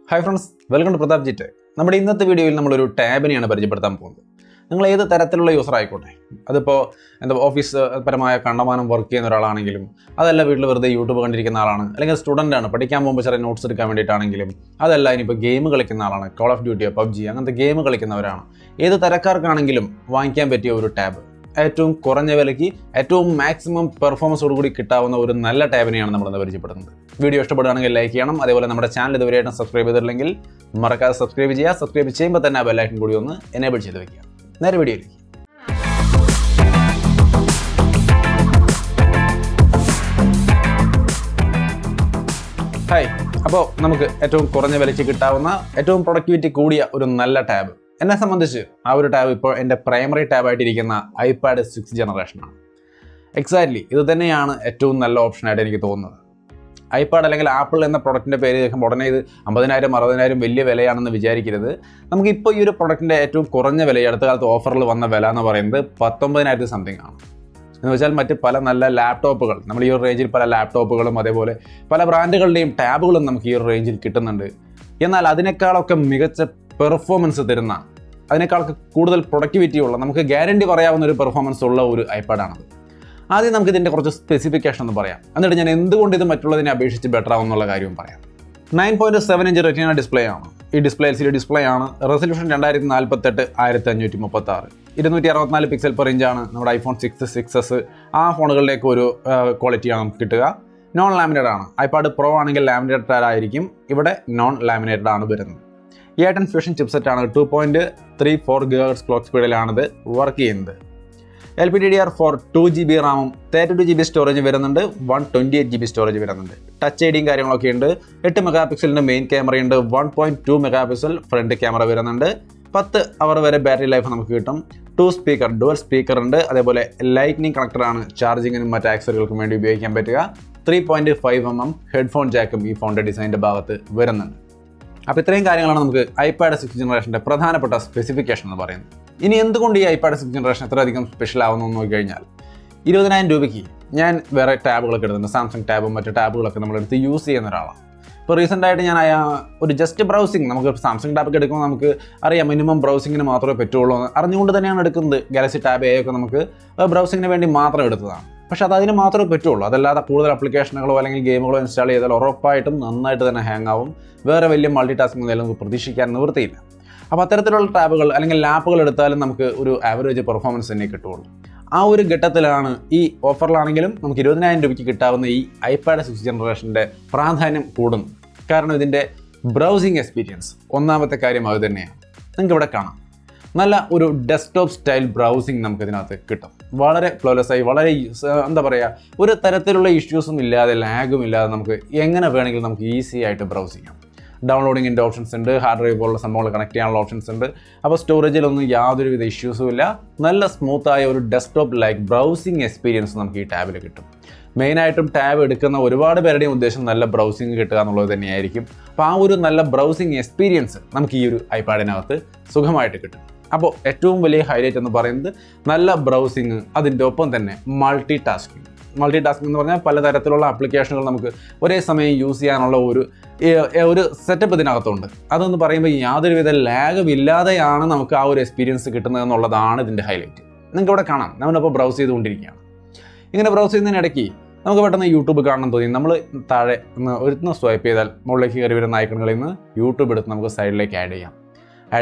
Hi friends, welcome to Pratap Jit. നമ്മുടെ ഇന്നത്തെ വീഡിയോയിൽ നമ്മളൊരു ടാബിനെയാണ് പരിചയപ്പെടുത്താൻ പോകുന്നത്. നിങ്ങൾ ഏത് തരത്തിലുള്ള യൂസർ ആയിക്കോട്ടെ, അതിപ്പോൾ ഓഫീസ് പരമായ കണ്ടമാനം വർക്ക് ചെയ്യുന്ന ഒരാളാണെങ്കിലും, അതല്ല വീട്ടിൽ വെറുതെ യൂട്യൂബ് കണ്ടിരിക്കുന്ന ആളാണ്, അല്ലെങ്കിൽ സ്റ്റുഡൻ്റ് ആണ്, പഠിക്കാൻ പോകുമ്പോൾ ചെറിയ നോട്ട്സ് എടുക്കാൻ വേണ്ടിയിട്ടാണെങ്കിലും, അതല്ല ഇനിയിപ്പോൾ ഗെയിം കളിക്കുന്ന ആളാണ്, കോൾ ഓഫ് ഡ്യൂട്ടിയോ പബ്ജി അങ്ങനത്തെ ഗെയിം കളിക്കുന്നവരാണ്, ഏത് തരക്കാർക്കാണെങ്കിലും വാങ്ങിക്കാൻ പറ്റിയ ഒരു ടാബ്, ഏറ്റവും കുറഞ്ഞ വിലയ്ക്ക് ഏറ്റവും മാക്സിമം പെർഫോമൻസോടുകൂടി കിട്ടാവുന്ന ഒരു നല്ല ടാബിനെയാണ് നമ്മളിന്ന് പരിചയപ്പെടുന്നത്. വീഡിയോ ഇഷ്ടപ്പെടുകയാണെങ്കിൽ ലൈക്ക് ചെയ്യണം. അതേപോലെ നമ്മുടെ ചാനൽ ഇതുവരെയായിട്ടും സബ്സ്ക്രൈബ് ചെയ്തിട്ടില്ലെങ്കിൽ മറക്കാതെ സബ്സ്ക്രൈബ് ചെയ്യുക. സബ്സ്ക്രൈബ് ചെയ്യുമ്പോൾ തന്നെ ആ ബെല്ലൈക്കൺ കൂടി ഒന്ന് എനേബിൾ ചെയ്ത് വെക്കുക. നേരെ വീഡിയോയിലേക്ക്. ഹായ്, അപ്പോൾ നമുക്ക് ഏറ്റവും കുറഞ്ഞ വിലയ്ക്ക് കിട്ടാവുന്ന ഏറ്റവും പ്രൊഡക്ടിവിറ്റി കൂടിയ ഒരു നല്ല ടാബ്. എന്നെ സംബന്ധിച്ച് ആ ഒരു ടാബ് ഇപ്പോൾ എൻ്റെ പ്രൈമറി ടാബായിട്ടിരിക്കുന്ന iPad 6th ജനറേഷനാണ്. എക്സാക്ട്ലി ഇത് തന്നെയാണ് ഏറ്റവും നല്ല ഓപ്ഷനായിട്ട് എനിക്ക് തോന്നുന്നത്. iPad അല്ലെങ്കിൽ ആപ്പിൾ എന്ന പ്രൊഡക്റ്റിൻ്റെ പേര് കേൾക്കുമ്പോൾ ഉടനെ ഇത് 50,000 60,000 വലിയ വിലയാണെന്ന് വിചാരിക്കരുത്. നമുക്കിപ്പോൾ ഈ ഒരു പ്രൊഡക്റ്റിൻ്റെ ഏറ്റവും കുറഞ്ഞ വില, അടുത്ത കാലത്ത് ഓഫറിൽ വന്ന വില എന്ന് പറയുന്നത് 19,000 സംതിങ് ആണ്. എന്ന് വെച്ചാൽ മറ്റ് പല നല്ല ലാപ്ടോപ്പുകൾ, നമ്മൾ ഈ ഒരു റേഞ്ചിൽ പല ലാപ്ടോപ്പുകളും അതേപോലെ പല ബ്രാൻഡുകളുടെയും ടാബുകളും നമുക്ക് ഈ ഒരു റേഞ്ചിൽ കിട്ടുന്നുണ്ട്. എന്നാൽ അതിനേക്കാളൊക്കെ മികച്ച പെർഫോമൻസ് തരുന്ന, അതിനേക്കാളൊക്കെ കൂടുതൽ പ്രൊഡക്ടിവിറ്റി ഉള്ള, നമുക്ക് ഗ്യാരണ്ടി പറയാവുന്ന ഒരു പെർഫോമൻസ് ഉള്ള ഒരു iPad ആണത്. ആദ്യം നമുക്ക് ഇതിൻ്റെ കുറച്ച് സ്പെസിഫിക്കേഷൻ എന്ന് പറയാം. എന്നിട്ട് ഞാൻ എന്തുകൊണ്ട് ഇത് മറ്റുള്ളതിനെ അപേക്ഷിച്ച് ബെറ്റർ ആവുന്നുള്ള കാര്യവും പറയാം. 9.7 ഇഞ്ച് റെറ്റിന ഡിസ്പ്ലേ ആണ്. ഈ ഡിസ്പ്ലേ LCD ഡിസ്പ്ലേ ആണ്. റെസൊല്യൂഷൻ 2048x1566, 264 പിക്സൽ പെർ ഇഞ്ചാണ്. നമ്മുടെ iPhone 6, 6s ആ ഫോണുകളിലേക്ക് ഒരു ക്വാളിറ്റിയാണ് നമുക്ക് കിട്ടുക. നോൺ ലാമിനേറ്റഡ് ആണ്. iPad Pro ആണെങ്കിൽ ലാമിനേറ്റഡ് ആയിരിക്കും, ഇവിടെ നോൺ ലാമിനേറ്റഡ് ആണ് വരുന്നത്. A10 ഫ്യൂഷൻ ചിപ്സെറ്റ് ആണ്. 2.34 GHz ക്ലോക്ക് സ്പീഡിലാണിത് വർക്ക് ചെയ്യുന്നത്. LPDDR4 2GB റാമും 32GB സ്റ്റോറേജ് വരുന്നുണ്ട്. 128 GB സ്റ്റോറേജ് വരുന്നുണ്ട്. ടച്ച് ഐഡിയും കാര്യങ്ങളൊക്കെ ഉണ്ട്. 8 മെഗാപിക്സലിൻ്റെ മെയിൻ ക്യാമറയുണ്ട്. 1.2 മെഗാപിക്സൽ ഫ്രണ്ട് ക്യാമറ വരുന്നുണ്ട്. 10 അവർ വരെ ബാറ്ററി ലൈഫ് നമുക്ക് കിട്ടും. 2 സ്പീക്കർ, ഡുവൽ സ്പീക്കർ ഉണ്ട്. അതേപോലെ ലൈറ്റ്നിങ് കണക്ടറാണ്, ചാർജിങ്ങിനും മറ്റ് ആക്സസറികൾക്കും വേണ്ടി ഉപയോഗിക്കാൻ പറ്റുക. 3.5mm ഹെഡ്ഫോൺ ജാക്കും ഈ ഫോണിൻ്റെ ഡിസൈനിൻ്റെ ഭാഗത്ത് വരുന്നുണ്ട്. അപ്പോൾ ഇത്രയും കാര്യങ്ങളാണ് നമുക്ക് iPad 6th ജനറേഷൻ്റെ പ്രധാനപ്പെട്ട സ്പെസിഫിക്കേഷൻ എന്ന് പറയുന്നത്. ഇനി എന്തുകൊണ്ട് ഈ iPad 6th ജനറേഷൻ ഇത്രയധികം സ്പെഷ്യൽ ആവുന്നു എന്ന് നോക്കിക്കഴിഞ്ഞാൽ, 20,000 രൂപയ്ക്ക് ഞാൻ വേറെ ടാബുകളൊക്കെ എടുത്തിട്ടുണ്ട്. സാംസങ് ടാബും മറ്റ് ടാബുകളൊക്കെ നമ്മളെടുത്ത് യൂസ് ചെയ്യുന്ന ഒരാളാണ്. ഇപ്പോൾ റീസെൻ്റായിട്ട് ഞാൻ ഒരു ജസ്റ്റ് ബ്രൗസിങ്, നമുക്ക് സാംസങ് ടാബൊക്കെ എടുക്കുമ്പോൾ നമുക്ക് അറിയാം മിനിമം ബ്രൗസിങ്ങിന് മാത്രമേ പറ്റുള്ളൂ എന്ന് അറിഞ്ഞുകൊണ്ട് തന്നെയാണ് എടുക്കുന്നത്. ഗാലക്സി ടാബ് ഒക്കെ നമുക്ക് ബ്രൗസിങ്ങിന് വേണ്ടി മാത്രം എടുത്തതാണ്. പക്ഷേ അതിന് മാത്രമേ പറ്റുള്ളൂ. അതല്ലാതെ കൂടുതൽ ആപ്ലിക്കേഷനുകളോ അല്ലെങ്കിൽ ഗെയിമുകളോ ഇൻസ്റ്റാൾ ചെയ്താൽ ഉറപ്പായിട്ടും നന്നായിട്ട് തന്നെ ഹാങ് ആവും. വേറെ വലിയ മൾട്ടി ടാസ്കിംഗ് ഒന്നും നമുക്ക് പ്രതീക്ഷിക്കാൻ നിവൃത്തിയില്ല. അപ്പോൾ അത്തരത്തിലുള്ള ടാബുകൾ അല്ലെങ്കിൽ ലാപ്പുകൾ എടുത്താലും നമുക്ക് ഒരു ആവറേജ് പെർഫോമൻസ് തന്നെ കിട്ടുള്ളൂ. ആ ഒരു ഘട്ടത്തിലാണ് ഈ ഓഫറിലാണെങ്കിലും നമുക്ക് 20,000 രൂപയ്ക്ക് കിട്ടാവുന്ന ഈ iPad 6th ജനറേഷൻ്റെ പ്രാധാന്യം കൂടുന്നു. കാരണം ഇതിൻ്റെ ബ്രൗസിങ് എക്സ്പീരിയൻസ്, ഒന്നാമത്തെ കാര്യം അത് തന്നെയാണ്. നിങ്ങൾക്ക് ഇവിടെ കാണാം, നല്ല ഒരു ഡെസ്ക്ടോപ്പ് സ്റ്റൈൽ ബ്രൗസിങ് നമുക്ക് ഇതിനകത്ത് കിട്ടും. വളരെ ഫ്ലോലെസ്സായി, വളരെ എന്താ പറയുക, ഒരു തരത്തിലുള്ള ഇഷ്യൂസും ഇല്ലാതെ ലാഗും ഇല്ലാതെ നമുക്ക് എങ്ങനെ വേണമെങ്കിലും നമുക്ക് ഈസി ആയിട്ട് ബ്രൗസ് ചെയ്യാം. ഡൗൺലോഡിങ്ങിൻ്റെ ഓപ്ഷൻസ് ഉണ്ട്, ഹാർഡ് ഡ്രൈവ് പോലുള്ള സംഭവങ്ങൾ കണക്ട് ചെയ്യാനുള്ള ഓപ്ഷൻസ് ഉണ്ട്. അപ്പോൾ സ്റ്റോറേജിലൊന്നും യാതൊരുവിധ ഇഷ്യൂസും ഇല്ല. നല്ല സ്മൂത്തായ ഒരു ഡെസ്ക്ടോപ്പ് ലൈക്ക് ബ്രൗസിങ് എക്സ്പീരിയൻസ് നമുക്ക് ഈ ടാബിൽ കിട്ടും. മെയിനായിട്ടും ടാബ് എടുക്കുന്ന ഒരുപാട് പേരുടെയും ഉദ്ദേശം നല്ല ബ്രൗസിങ് കിട്ടുക എന്നുള്ളത് തന്നെയായിരിക്കും. അപ്പോൾ ആ ഒരു നല്ല ബ്രൗസിങ് എക്സ്പീരിയൻസ് നമുക്ക് ഈ ഒരു iPadനകത്ത് സുഖമായിട്ട് കിട്ടും. അപ്പോൾ ഏറ്റവും വലിയ ഹൈലൈറ്റ് എന്ന് പറയുന്നത് നല്ല ബ്രൗസിങ്, അതിൻ്റെ ഒപ്പം തന്നെ മൾട്ടി ടാസ്കിങ് എന്ന് പറഞ്ഞാൽ പലതരത്തിലുള്ള ആപ്ലിക്കേഷനുകൾ നമുക്ക് ഒരേ സമയം യൂസ് ചെയ്യാനുള്ള ഒരു സെറ്റപ്പ് ഇതിനകത്തുണ്ട്. അതെന്ന് പറയുമ്പോൾ യാതൊരുവിധ ലാഗും ഇല്ലാതെയാണ് നമുക്ക് ആ ഒരു എക്സ്പീരിയൻസ് കിട്ടുന്നത് എന്നുള്ളതാണ് ഇതിൻ്റെ ഹൈലൈറ്റ്. നിങ്ങൾക്ക് ഇവിടെ കാണാം, നമ്മളിപ്പോൾ ബ്രൗസ് ചെയ്തുകൊണ്ടിരിക്കുകയാണ്. ഇങ്ങനെ ബ്രൗസ് ചെയ്യുന്നതിനിടയ്ക്ക് നമുക്ക് പെട്ടെന്ന് യൂട്യൂബ് കാണണം തോന്നി. നമ്മൾ താഴെ ഒന്ന് സ്വൈപ്പ് ചെയ്താൽ മുകളിലേക്ക് കയറി വരുന്ന ഐക്കണുകളിൽ നിന്ന് യൂട്യൂബ് എടുത്ത് നമുക്ക് സൈഡിലേക്ക് ആഡ്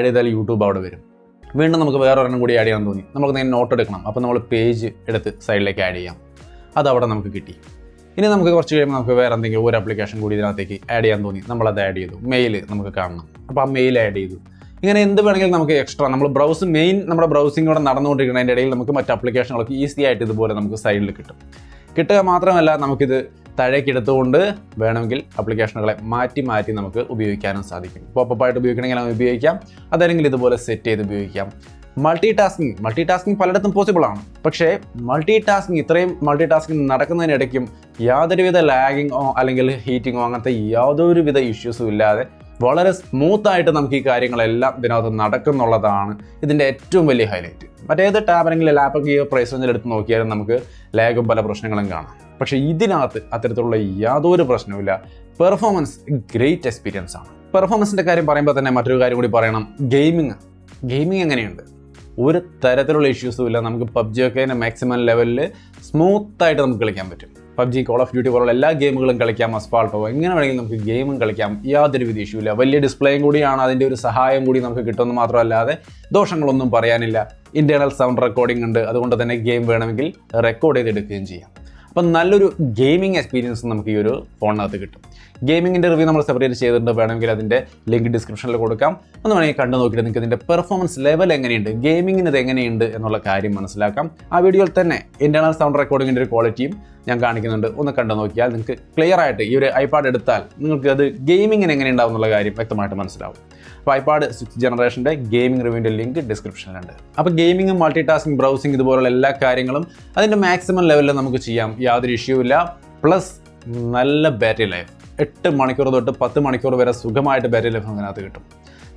ചെയ്താൽ യൂട്യൂബ് അവിടെ വരും. വീണ്ടും നമുക്ക് വേറെ ഒരെണ്ണം കൂടി ആഡ് ചെയ്യാൻ തോന്നി, നമുക്ക് നേരെ നോട്ട് എടുക്കണം. അപ്പോൾ നമ്മൾ പേജ് എടുത്ത് സൈഡിലേക്ക് ആഡ് ചെയ്യാം. അതവിടെ നമുക്ക് കിട്ടി. ഇനി നമുക്ക് കുറച്ച് കഴിയുമ്പോൾ നമുക്ക് വേറെ എന്തെങ്കിലും ഒരു ആപ്ലിക്കേഷൻ കൂടി ഇതിനകത്തേക്ക് ആഡ് ചെയ്യാൻ തോന്നി, നമ്മളത് ആഡ് ചെയ്തു. മെയിൽ നമുക്ക് കാണണം, അപ്പോൾ ആ മെയിൽ ആഡ് ചെയ്തു. ഇങ്ങനെ എന്ത് വേണമെങ്കിലും നമുക്ക് എക്സ്ട്രാ നമ്മുടെ ബ്രൗസിംഗ് കൂടെ നടന്നുകൊണ്ടിരിക്കുന്നതിൻ്റെ ഇടയിൽ നമുക്ക് മറ്റ് ആപ്ലിക്കേഷനുകളൊക്കെ ഈസി ആയിട്ട് ഇതുപോലെ നമുക്ക് സൈഡിൽ കിട്ടുക മാത്രമല്ല, നമുക്കിത് താഴേക്ക് എടുത്തുകൊണ്ട് വേണമെങ്കിൽ ആപ്ലിക്കേഷനുകളെ മാറ്റി നമുക്ക് ഉപയോഗിക്കാനും സാധിക്കും. പോപ്പപ്പായിട്ട് ഉപയോഗിക്കണമെങ്കിൽ അത് ഉപയോഗിക്കാം, അതല്ലെങ്കിൽ ഇതുപോലെ സെറ്റ് ചെയ്ത് ഉപയോഗിക്കാം. മൾട്ടി ടാസ്കിങ് പലയിടത്തും പോസിബിൾ ആണ്. പക്ഷേ ഇത്രയും മൾട്ടി ടാസ്കിങ് നടക്കുന്നതിനിടയ്ക്കും യാതൊരുവിധ ലാഗിങ്ങോ അല്ലെങ്കിൽ ഹീറ്റിങ്ങോ അങ്ങനത്തെ യാതൊരുവിധ ഇഷ്യൂസും ഇല്ലാതെ വളരെ സ്മൂത്തായിട്ട് നമുക്ക് ഈ കാര്യങ്ങളെല്ലാം ഇതിനകത്ത് നടക്കുന്നുള്ളതാണ് ഇതിൻ്റെ ഏറ്റവും വലിയ ഹൈലൈറ്റ്. മറ്റേത് ടാബ് അല്ലെങ്കിൽ ലാപ്പൊക്കെ ഈ പ്രൈസ് റേഞ്ചിൽ എടുത്ത് നോക്കിയാലും നമുക്ക് ലാഗും പല പ്രശ്നങ്ങളും കാണാം. പക്ഷേ ഇതിനകത്ത് അത്തരത്തിലുള്ള യാതൊരു പ്രശ്നവുമില്ല. പെർഫോമൻസ് ഗ്രേറ്റ് എക്സ്പീരിയൻസ് ആണ്. പെർഫോമൻസിൻ്റെ കാര്യം പറയുമ്പോൾ തന്നെ മറ്റൊരു കാര്യം കൂടി പറയണം. ഗെയിമിങ് എങ്ങനെയുണ്ട്? ഒരു തരത്തിലുള്ള ഇഷ്യൂസും ഇല്ല. നമുക്ക് PUBG മാക്സിമം ലെവലിൽ സ്മൂത്തായിട്ട് നമുക്ക് കളിക്കാൻ പറ്റും. PUBG, കോൾ ഓഫ് ഡ്യൂട്ടി പോലുള്ള എല്ലാ ഗെയിമുകളും കളിക്കാം. അസ്ഫാൾട്ടോ എങ്ങനെ വേണമെങ്കിലും നമുക്ക് ഗെയിമും കളിക്കാം. യാതൊരു വിധ ഇഷ്യൂ ഇല്ല. വലിയ ഡിസ്പ്ലേയും കൂടിയാണ്, അതിൻ്റെ ഒരു സഹായം കൂടി നമുക്ക് കിട്ടുമെന്ന് മാത്രമല്ലാതെ ദോഷങ്ങളൊന്നും പറയാനില്ല. ഇൻറ്റേർണൽ സൗണ്ട് റെക്കോർഡിംഗ് ഉണ്ട്. അതുകൊണ്ട് തന്നെ ഗെയിം വേണമെങ്കിൽ റെക്കോർഡ് ചെയ്തെടുക്കുകയും ചെയ്യാം. അപ്പം നല്ലൊരു ഗെയിമിംഗ് എക്സ്പീരിയൻസ് നമുക്ക് ഈ ഒരു ഫോണിനകത്ത് കിട്ടും. ഗെയിമിങ്ങിൻ്റെ റിവ്യൂ നമ്മൾ സെപ്പറേറ്റ് ചെയ്തിട്ടുണ്ട്. വേണമെങ്കിൽ അതിൻ്റെ ലിങ്ക് ഡിസ്ക്രിപ്ഷനിൽ കൊടുക്കാം. ഒന്ന് വേണമെങ്കിൽ കണ്ടു നോക്കിയിട്ട് നിങ്ങൾക്ക് ഇതിൻ്റെ പെർഫോമൻസ് ലെവൽ എങ്ങനെയുണ്ട്, ഗെയിമിങ്ങിന് ഇത് എങ്ങനെയുണ്ട് എന്നുള്ള കാര്യം മനസ്സിലാക്കാം. ആ വീഡിയോയിൽ തന്നെ ഇൻറ്റേർണൽ സൗണ്ട് റെക്കോർഡിങ്ങിൻ്റെ ഒരു ക്വാളിറ്റിയും ഞാൻ കാണിക്കുന്നുണ്ട്. ഒന്ന് കണ്ടു നോക്കിയാൽ നിങ്ങൾക്ക് ക്ലിയർ ആയിട്ട് ഈ ഒരു iPad എടുത്താൽ നിങ്ങൾക്ക് അത് ഗെയിമിങ്ങിന് എങ്ങനെ ഉണ്ടാവും എന്നുള്ള കാര്യം വ്യക്തമായിട്ട് മനസ്സിലാവും. അപ്പോൾ iPad 6th ജനറേഷൻ്റെ ഗെയിമിംഗ് റിവ്യൂവിൻ്റെ ലിങ്ക് ഡിസ്ക്രിപ്ഷനിലുണ്ട്. അപ്പോൾ ഗെയിമിങ്ങും മൾട്ടി ടാസ്കിങ്, ബ്രൗസിംഗ് ഇതുപോലുള്ള എല്ലാ കാര്യങ്ങളും അതിൻ്റെ മാക്സിമം ലെവലിൽ നമുക്ക് ചെയ്യാം. യാതൊരു ഇഷ്യൂ ഇല്ല. പ്ലസ് നല്ല ബാറ്ററി ലൈഫ്, 8 മണിക്കൂർ തൊട്ട് 10 മണിക്കൂർ വരെ സുഖമായിട്ട് ബാറ്ററി ലൈഫ് അതിനകത്ത് കിട്ടും.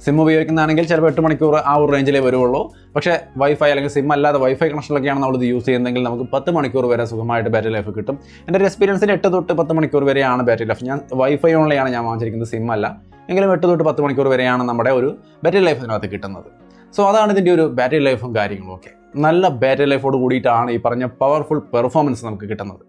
സിം ഉപയോഗിക്കുന്നതാണെങ്കിൽ ചിലപ്പോൾ 8 മണിക്കൂർ ആ ഒരു റേഞ്ചിലേ വരുള്ളൂ. പക്ഷേ വൈഫൈ അല്ലെങ്കിൽ സിം അല്ലാതെ വൈഫൈ കണക്ഷനിലൊക്കെയാണ് നമ്മളിത് യൂസ് ചെയ്യുന്നതെങ്കിൽ നമുക്ക് 10 മണിക്കൂർ വരെ സുഖമായിട്ട് ബാറ്ററി ലൈഫ് കിട്ടും. എൻ്റെ ഒരു എക്സ്പീരിയൻസിൽ 8 തൊട്ട് 10 മണിക്കൂർ വരെയാണ് ബാറ്ററി ലൈഫ്. ഞാൻ വൈഫൈ ഓൺലൈനാണ് ഞാൻ വാങ്ങിച്ചിരിക്കുന്നത്, സിം അല്ല. എങ്കിലും 8 തൊട്ട് 10 മണിക്കൂർ വരെയാണ് നമ്മുടെ ഒരു ബാറ്ററി ലൈഫ് ഇതിനകത്ത് കിട്ടുന്നത്. സോ അതാണ് ഇതിൻ്റെ ഒരു ബാറ്ററി ലൈഫും കാര്യങ്ങളും ഒക്കെ. നല്ല ബാറ്ററി ലൈഫോട് കൂടിയിട്ടാണ് ഈ പറഞ്ഞ പവർഫുൾ പെർഫോമൻസ് നമുക്ക് കിട്ടുന്നത്.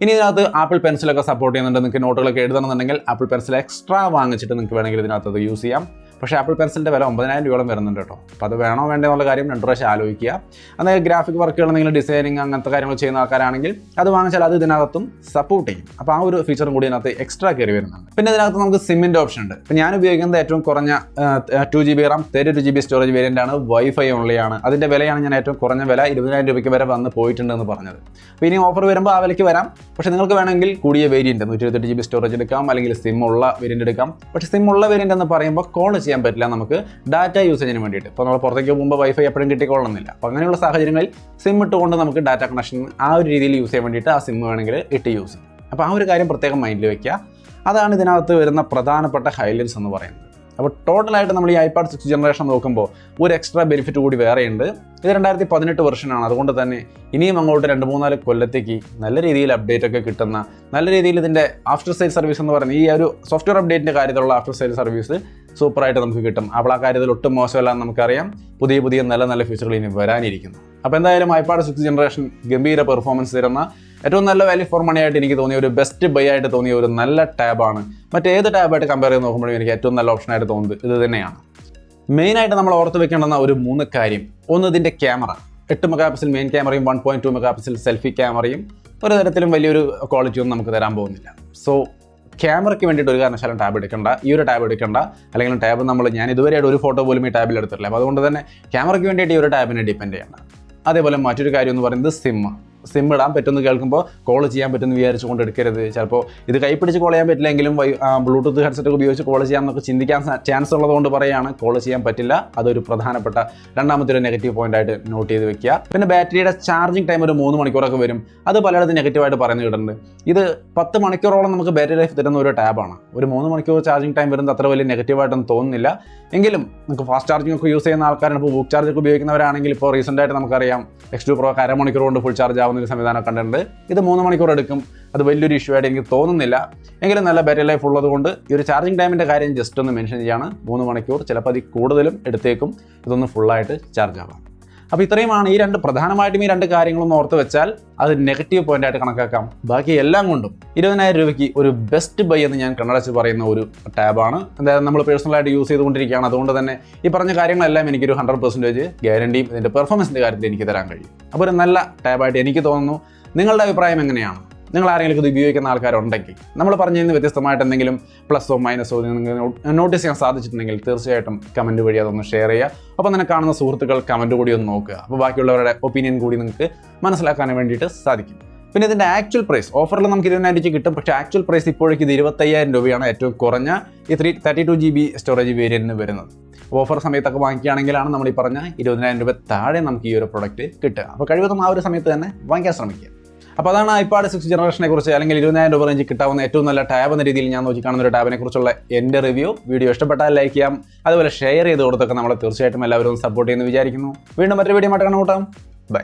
ഇനി ഇതിനകത്ത് ആപ്പിൾ പെൻസിലൊക്കെ സപ്പോർട്ട് ചെയ്യുന്നുണ്ട്. നിങ്ങൾക്ക് നോട്ടുകളൊക്കെ എഴുതണമെന്നുണ്ടെങ്കിൽ ആപ്പിൾ പെൻസിൽ എക്സ്ട്രാ വാങ്ങിച്ചിട്ട് നിങ്ങൾക്ക് വേണമെങ്കിൽ ഇതിനകത്ത് അത് യൂസ് ചെയ്യാം. പക്ഷേ ആപ്പിൾ പെൻസിലിൻ്റെ വില 9,000 രൂപയോളം വരുന്നുണ്ട് കേട്ടോ. അപ്പോൾ അത് വേണോ വേണ്ടോ എന്നുള്ള കാര്യം 2 പ്രാവശ്യം ആലോചിക്കുക. അതായത് ഗ്രാഫിക് വർക്കുകൾ, എന്തെങ്കിലും ഡിസൈനിങ് അങ്ങനത്തെ കാര്യങ്ങൾ ചെയ്യുന്ന ആൾക്കാരാണെങ്കിൽ അത് വാങ്ങിച്ചാൽ അത് ഇതിനകത്തും സപ്പോർട്ട് ചെയ്യും. അപ്പോൾ ആ ഒരു ഫീച്ചറും കൂടി ഇതിനകത്ത് എക്സ്ട്രാ കയറി വരുന്നുണ്ട്. പിന്നെ ഇതിനകത്ത് നമുക്ക് സിമ്മിൻ്റെ ഓപ്ഷൻ ഉണ്ട്. ഇപ്പോൾ ഞാൻ ഉപയോഗിക്കുന്നത് ഏറ്റവും കുറഞ്ഞ 2GB RAM 32GB storage variant ആണ്. വൈഫൈ ഓൺലി ആണ്. അതിൻ്റെ വിലയാണ് ഞാൻ ഏറ്റവും കുറഞ്ഞ വില 20,000 രൂപയ്ക്ക് വരെ വന്ന് പോയിട്ടുണ്ടെന്ന് പറഞ്ഞത്. അപ്പോൾ ഇനി ഓഫർ വരുമ്പോൾ ആ വിലയ്ക്ക് വരാം. പക്ഷേ നിങ്ങൾക്ക് വേണമെങ്കിൽ കൂടിയ വേരിയൻറ്റ് 128GB സ്റ്റോറേജ് എടുക്കാം, അല്ലെങ്കിൽ സിം ഉള്ള വേരിയൻറ്റ് എടുക്കാം. പക്ഷേ സിം ഉള്ള വേരിയൻറ്റ് എന്ന് പറയുമ്പോൾ കോൾ ചെയ്യാൻ പറ്റില്ല നമുക്ക് ഡാറ്റ യൂസേജിന് വേണ്ടിയിട്ട്. ഇപ്പോൾ നമ്മൾ പുറത്തേക്ക് പോകുമ്പോൾ വൈഫൈ എപ്പോഴും കിട്ടിക്കൊള്ളുന്നില്ല. അപ്പോൾ അങ്ങനെയുള്ള സാഹചര്യങ്ങളിൽ സിം ഇട്ടുകൊണ്ട് നമുക്ക് ഡാറ്റ കണക്ഷൻ ആ ഒരു രീതിയിൽ യൂസ് ചെയ്യാൻ വേണ്ടിയിട്ട് ആ സിം വേണമെങ്കിൽ ഇട്ട് യൂസ് ചെയ്യും. അപ്പോൾ ആ ഒരു കാര്യം പ്രത്യേകം മൈൻഡിൽ വയ്ക്കുക. അതാണ് ഇതിനകത്ത് വരുന്ന പ്രധാനപ്പെട്ട ഹൈലൈറ്റ്സ് എന്ന് പറയുന്നത്. അപ്പോൾ ടോട്ടലായിട്ട് നമ്മൾ ഈ iPad 6th ജനറേഷൻ നോക്കുമ്പോൾ ഒരു എക്സ്ട്രാ ബെനിഫിറ്റ് കൂടി വേറെയുണ്ട്. ഇത് 2018 വെർഷനാണ്. അതുകൊണ്ട് തന്നെ ഇനിയും അങ്ങോട്ട് 2-3 കൊല്ലത്തേക്ക് നല്ല രീതിയിൽ അപ്ഡേറ്റ് ഒക്കെ കിട്ടുന്ന, നല്ല രീതിയിൽ ഇതിൻ്റെ ആഫ്റ്റർ സെയിൽ സർവീസ് എന്ന് പറയുന്നത് ഈ ഒരു സോഫ്റ്റ്വെയർ അപ്ഡേറ്റിൻ്റെ കാര്യത്തിലുള്ള ആഫ്റ്റർ സെയിൽ സർവീസ് സൂപ്പറായിട്ട് നമുക്ക് കിട്ടും. അപ്പോൾ ആ കാര്യത്തിൽ ഒട്ടും മോശമല്ല എന്ന് നമുക്കറിയാം. പുതിയ നല്ല ഫീച്ചറുകൾ ഇനി വരാനിരിക്കുന്നു. അപ്പോൾ എന്തായാലും iPad 6th ജനറേഷൻ ഗംഭീര പെർഫോമൻസ് തരുന്ന ഏറ്റവും നല്ല വാല്യൂ ഫോർ മണി ആയിട്ട് എനിക്ക് തോന്നിയ ഒരു ബെസ്റ്റ് ബൈ ആയിട്ട് തോന്നിയ ഒരു നല്ല ടാബാണ്. മറ്റേത് ടാബായിട്ട് കമ്പയർ ചെയ്ത് നോക്കുമ്പോഴും എനിക്ക് ഏറ്റവും നല്ല ഓപ്ഷനായിട്ട് തോന്നുന്നത് ഇത് തന്നെയാണ്. മെയിനായിട്ട് നമ്മൾ ഓർത്ത് വെക്കേണ്ടുന്ന ഒരു 3 കാര്യം. ഒന്ന്, ഇതിൻ്റെ ക്യാമറ. 8 മെഗാപിക്സൽ മെയിൻ ക്യാമറയും 1.2 മെഗാപിക്സൽ സെൽഫി ക്യാമറയും ഒരു തരത്തിലും വലിയൊരു ക്വാളിറ്റി ഒന്നും നമുക്ക് തരാൻ പോകുന്നില്ല. സോ ക്യാമറയ്ക്ക് വേണ്ടിയിട്ട് ഒരു കാരണവശാലും ടാബ് എടുക്കണ്ട, ഈ ഒരു ടാബ് എടുക്കണ്ട. അല്ലെങ്കിൽ ടാബ് ഞാൻ ഇതുവരെയായിട്ട് ഒരു ഫോട്ടോ പോലും ഈ ടാബിൽ എടുത്തിട്ടില്ല. അപ്പോൾ അതുകൊണ്ട് തന്നെ ക്യാമറയ്ക്ക് വേണ്ടിയിട്ട് ഈ ഒരു ടാബിനെ ഡിപ്പെൻഡ് ചെയ്യണ്ട. അതേപോലെ മറ്റൊരു കാര്യം എന്ന് പറയുന്നത് സിം ഇടാൻ പറ്റുമെന്ന് കേൾക്കുമ്പോൾ കോൾ ചെയ്യാൻ പറ്റുമെന്ന് വിചാരിച്ചുകൊണ്ട് എടുക്കരുത്. ചിലപ്പോൾ ഇത് കൈപ്പിടിച്ച് കോൾ ചെയ്യാൻ പറ്റില്ലെങ്കിലും ബ്ലൂടൂത്ത് ഹെഡ്സെറ്റ് ഉപയോഗിച്ച് കോൾ ചെയ്യാമെന്നൊക്കെ ചിന്തിക്കാൻ ചാൻസ് ഉള്ളതുകൊണ്ട് പറയുകയാണ്. കോൾ ചെയ്യാൻ പറ്റില്ല. അതൊരു പ്രധാനപ്പെട്ട രണ്ടാമത്തെ ഒരു നെഗറ്റീവ് പോയിന്റ് ആയിട്ട് നോട്ട് ചെയ്ത് വെക്കുക. പിന്നെ ബാറ്ററിയുടെ ചാർജിങ് ടൈം ഒരു 3 മണിക്കൂറൊക്കെ വരും. അത് പലയിടത്തും നെഗറ്റീവായിട്ട് പറഞ്ഞു കിട്ടുന്നുണ്ട്. ഇത് 10 മണിക്കൂറോളം നമുക്ക് ബാറ്ററി ലൈഫ് തരുന്ന ഒരു ടാബാണ്. ഒരു 3 മണിക്കൂർ ചാർജിങ് ടൈം വരുന്നത് അത്ര വലിയ നെഗറ്റീവായിട്ടൊന്നും തോന്നുന്നില്ല. എങ്കിലും നമുക്ക് ഫാസ്റ്റ് ചാർജിങ് ഒക്കെ യൂസ് ചെയ്യുന്ന ആൾക്കാരാണ്. ഇപ്പോൾ ബുക്ക് ചാർജ് ഒക്കെ ഉപയോഗിക്കുന്നവരാണെങ്കിൽ ഇപ്പോൾ റീസെൻ്റായിട്ട് നമുക്കറിയാം X2 Pro 1/2 മണിക്കൂർ കൊണ്ട് ഫുൾ ചാർജ് ആവുന്ന ഒരു സംവിധാനം കണ്ടിട്ടുണ്ട്. ഇത് 3 മണിക്കൂർ എടുക്കും. അത് വലിയൊരു ഇഷ്യൂ ആയിട്ട് എനിക്ക് തോന്നുന്നില്ല. എങ്കിലും നല്ല ബാറ്ററി ലൈഫ് ഉള്ളത് കൊണ്ട് ഈ ഒരു ചാർജിങ് ടൈമിൻ്റെ കാര്യം ജസ്റ്റ് ഒന്ന് മെൻഷൻ ചെയ്യാണ്. 3 മണിക്കൂർ, ചിലപ്പോൾ അതിൽ കൂടുതലും എടുത്തേക്കും ഇതൊന്ന് ഫുള്ളായിട്ട് ചാർജ് ആവാം. അപ്പോൾ ഇത്രയുമാണ് പ്രധാനമായിട്ടും ഈ 2 കാര്യങ്ങളൊന്നും ഓർത്ത് വെച്ചാൽ അത് നെഗറ്റീവ് പോയിന്റ് ആയിട്ട് കണക്കാക്കാം. ബാക്കി എല്ലാം കൊണ്ടും 20,000 രൂപയ്ക്ക് ഒരു ബെസ്റ്റ് ബൈ എന്ന് ഞാൻ കണ്ണടച്ച് പറയുന്ന ഒരു ടാബാണ്. അതായത് നമ്മൾ പേഴ്സണലായിട്ട് യൂസ് ചെയ്തുകൊണ്ടിരിക്കുകയാണ്. അതുകൊണ്ട് തന്നെ ഈ പറഞ്ഞ കാര്യങ്ങളെല്ലാം എനിക്കൊരു 100% ഗ്യാരണ്ടിയും ഇതിൻ്റെ പെർഫോമൻസിൻ്റെ കാര്യത്തിൽ എനിക്ക് തരാൻ കഴിയും. അപ്പോൾ ഒരു നല്ല ടാബായിട്ട് എനിക്ക് തോന്നുന്നു. നിങ്ങളുടെ അഭിപ്രായം എങ്ങനെയാണ്? നിങ്ങൾ ആരെങ്കിലും ഇത് ഉപയോഗിക്കുന്ന ആൾക്കാരുണ്ടെങ്കിൽ നമ്മൾ പറഞ്ഞതിന് വ്യത്യസ്തമായിട്ട് എന്തെങ്കിലും പ്ലസോ മൈനസോ നിങ്ങൾക്ക് നോട്ടീസ് ചെയ്യാൻ സാധിച്ചിട്ടുണ്ടെങ്കിൽ തീർച്ചയായിട്ടും കമൻറ്റ് വഴി അതൊന്ന് ഷെയർ ചെയ്യുക. അപ്പോൾ തന്നെ കാണുന്ന സുഹൃത്തുക്കൾ കമൻറ്റ് കൂടി ഒന്ന് നോക്കുക. അപ്പോൾ ബാക്കിയുള്ളവരുടെ ഒപ്പീനിയൻ കൂടി നിങ്ങൾക്ക് മനസ്സിലാക്കാൻ വേണ്ടിയിട്ട് സാധിക്കും. പിന്നെ ഇതിൻ്റെ ആക്ച്വൽ പ്രൈസ് ഓഫറിൽ നമുക്ക് 20,000 രൂപയ്ക്ക് കിട്ടും. പക്ഷേ ആക്ച്വൽ പ്രൈസ് ഇപ്പോഴേക്ക് ഇത് 25,000 രൂപയാണ് ഏറ്റവും കുറഞ്ഞ ഈ 32GB സ്റ്റോറേജ് വേരിയൻറ്റിന് വരുന്നത്. ഓഫർ സമയത്തൊക്കെ വാങ്ങിക്കുകയാണെങ്കിലാണ് നമ്മൾ ഈ പറഞ്ഞ 20,000 രൂപ താഴെ നമുക്ക് ഈ ഒരു പ്രൊഡക്റ്റ് കിട്ടുക. അപ്പോൾ കഴിവതും ആ ഒരു സമയത്ത് തന്നെ വാങ്ങിക്കാൻ ശ്രമിക്കുക. അപ്പോൾ അതാണ് iPad 6th ജനറേഷനെ കുറിച്ച്, അല്ലെങ്കിൽ 20,000 രൂപ റേഞ്ചിൽ കിട്ടാവുന്ന ഏറ്റവും നല്ല ടാബ് എന്ന രീതിയിൽ ഞാൻ നോക്കി കാണുന്ന ഒരു ടാബിനെ കുറിച്ചുള്ള എൻ്റെ റിവ്യൂ. വീഡിയോ ഇഷ്ടപ്പെട്ടാൽ ലൈക്ക് ചെയ്യാം, അതുപോലെ ഷെയർ ചെയ്ത് കൊടുത്തൊക്കെ നമ്മളെ തീർച്ചയായിട്ടും എല്ലാവരും സപ്പോർട്ട് ചെയ്യുമെന്ന് വിചാരിക്കുന്നു. വീണ്ടും മറ്റൊരു വീഡിയോ ആയിട്ട് കാണാം. ബൈ.